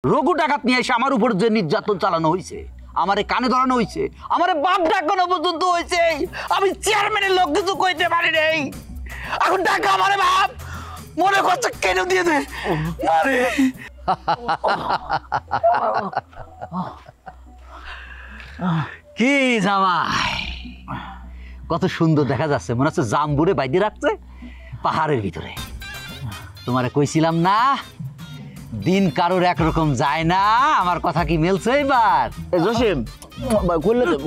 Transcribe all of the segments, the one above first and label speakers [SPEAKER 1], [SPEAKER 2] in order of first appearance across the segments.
[SPEAKER 1] রঘু ডাকাত নিয়ে এসে আমার উপর যে নির্যাতন চালানো হয়েছে, আমারে কানে ধরানো হয়েছে, আমারে বাপ ডাকানো পর্যন্ত হয়েছে, আমি চেয়ারম্যানের লোক কিছু কইতে পারি নাই। এখন ডাকা আমারে বাপ মনে করছে কেন দিয়ে দে আরে কি জামাই, কত সুন্দর দেখা যাচ্ছে, মনে হচ্ছে জাম্বুরে বাইরে রাখছে পাহাড়ের ভিতরে। তোমারে কইছিলাম না দিন কারোর একরকম যায় না, আমার কথা কি মিলছে এবার?
[SPEAKER 2] জসিম ভাই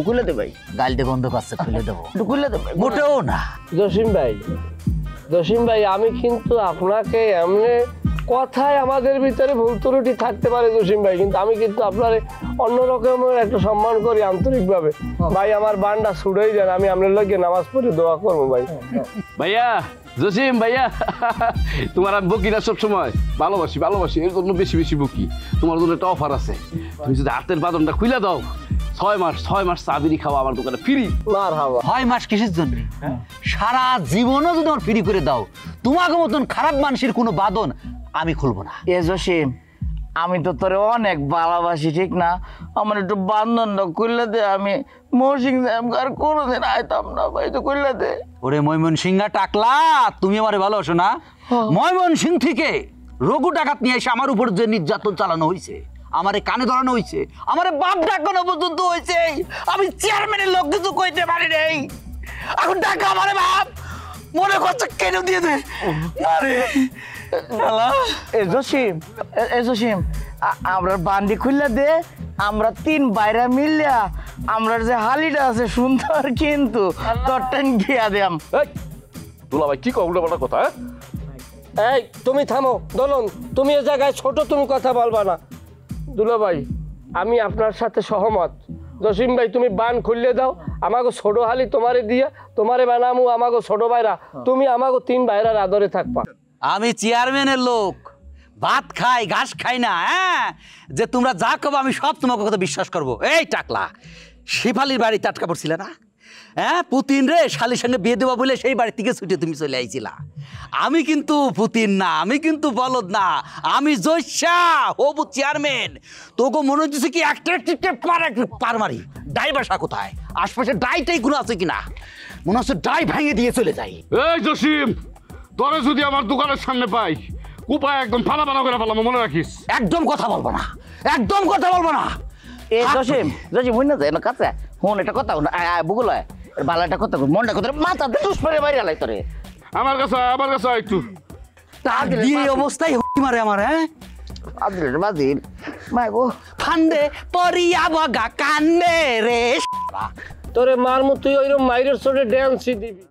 [SPEAKER 2] খুলে দে ভাই,
[SPEAKER 1] গালটা বন্ধ করছে, খুলে দেবো?
[SPEAKER 2] খুলে দে ভাই।
[SPEAKER 1] মোটেও না।
[SPEAKER 3] জসিম ভাই আমি কিন্তু আপনাকে এমনি কথায় আমাদের ভিতরে ভুল ত্রুটি থাকতে পারে জসিম ভাই, কিন্তু আমি কিন্তু আপনার অন্যরকমের একটা সম্মান করি আন্তরিকভাবে। ভাই আমার বানটা ছুড়েই যান, আমি আপনার লোকে নামাজ পড়ে দোয়া করবো ভাই।
[SPEAKER 4] ভাইয়া জসিম ভাইয়া, তোমার আমি বকি না সবসময়, ভালোবাসি এর জন্য বেশি বেশি বকি। তোমার জন্য একটা অফার আছে, তুমি যদি হাতের বাদনটা খুলে দাও 6 মাস চাবিরি খাওয়া আমার দোকানে ফ্রি।
[SPEAKER 3] মারহাবা।
[SPEAKER 1] 6 মাস কিসের জন্য? সারা জীবনও যদি আমার ফ্রি করে দাও, তোমাকে মতন খারাপ মানুষের কোনো বাদন আমি খুলবো না।
[SPEAKER 2] এ জসিম আমি তো তোরে অনেক ভালোবাসি, ঠিক না? আমার একটু বান্ধনটা খুললে দে, আমি মৌসিং আর কোনোদিন আইতাম না ভাই, তো খুললে দে।
[SPEAKER 1] ওরে ময়মনসিংহা টাকলা, তুমি আমারে ভালোবাসো না? ময়মনসিংহ থেকে রঘু ডাকাত নিয়ে এসে আমার উপর যে নির্যাতন চালানো হয়েছে, আমারে কানে ধরানো হয়েছে, আমারে বাপ ডাকানো পর্যন্ত হয়েছে, আমি চেয়ারম্যানের লোক কিছু কইতে পারি নাই। এখন ডাকা আমারে বাপ মনে করছে কেন দিয়ে দে আরে
[SPEAKER 2] জসিম আমরা বান্ডি খুললে দে, আমরা 3 বাইরা মিললা আমরা যে হালিটা আছে সুন্দর, কিন্তু তোরটান গিয়া দেম।
[SPEAKER 4] দুলা ভাই কি কৌটা কথা?
[SPEAKER 3] এই তুমি থামো দলন, তুমি এ জায়গায় ছোট, তুমি কথা বলবা না। দুলা ভাই আমি আপনার সাথে সহমত। জসিম ভাই তুমি বান খুললে দাও, আমাকে ছোট হালি তোমারে দিয়া, তোমারে বানামু আমাকে ছোট ভাইরা, তুমি আমাকে 3 ভাইরার আদরে থাকবা।
[SPEAKER 1] আমি চেয়ারম্যানের লোক, ভাত খাই ঘাস খাই না, হ্যাঁ? যে তোমরা যা কবে আমি সব তোমাকে কথা বিশ্বাস করবো। এই টাকলা, শেফালির বাড়ি টাটকা পড়ছিলে না? হ্যাঁ, পুতিন রে শালির সঙ্গে বিয়ে দেবো বলে সেই বাড়ি থেকে ছুটে তুমি চলে আইছিলা। আমি কিন্তু পুতিন না, আমি কিন্তু বলদ না, আমি জয়সা হবু চেয়ারম্যান। তোকে মনে হচ্ছে কি একটা পার মারি। ডাই বাসা কোথায়? আশপাশে ডাইটাই কোনো আছে কিনা? মনে হচ্ছে ডাই ভেঙে দিয়ে চলে যাই।
[SPEAKER 4] এই জসিম, তোরে যদি আমার দোকানের সামনে পাই, উপায় একদম ফালা করে ফেলাম, মনে রাখিস।
[SPEAKER 1] একদম কথা বলবো না, একদম কথা বলবো না।
[SPEAKER 2] এ জসিম হই না যায় না কাছে হন, এটা কথা বুকুল হয় ভালো একটা কথা, মনটা কথা মাথাতে টুস পরে বাইরে আলাই তোরে।
[SPEAKER 4] আমার কাছে একটু
[SPEAKER 1] তার দিয়ে অবস্থায় মারে আমার। হ্যাঁ
[SPEAKER 2] বাদিল মাই গো
[SPEAKER 1] ফান্ডে পরিয়া বগা কান্দে রে।
[SPEAKER 3] তোরে মার মতো তুই ওইরকম মাইরের চোটে ড্যান্সই দিবি।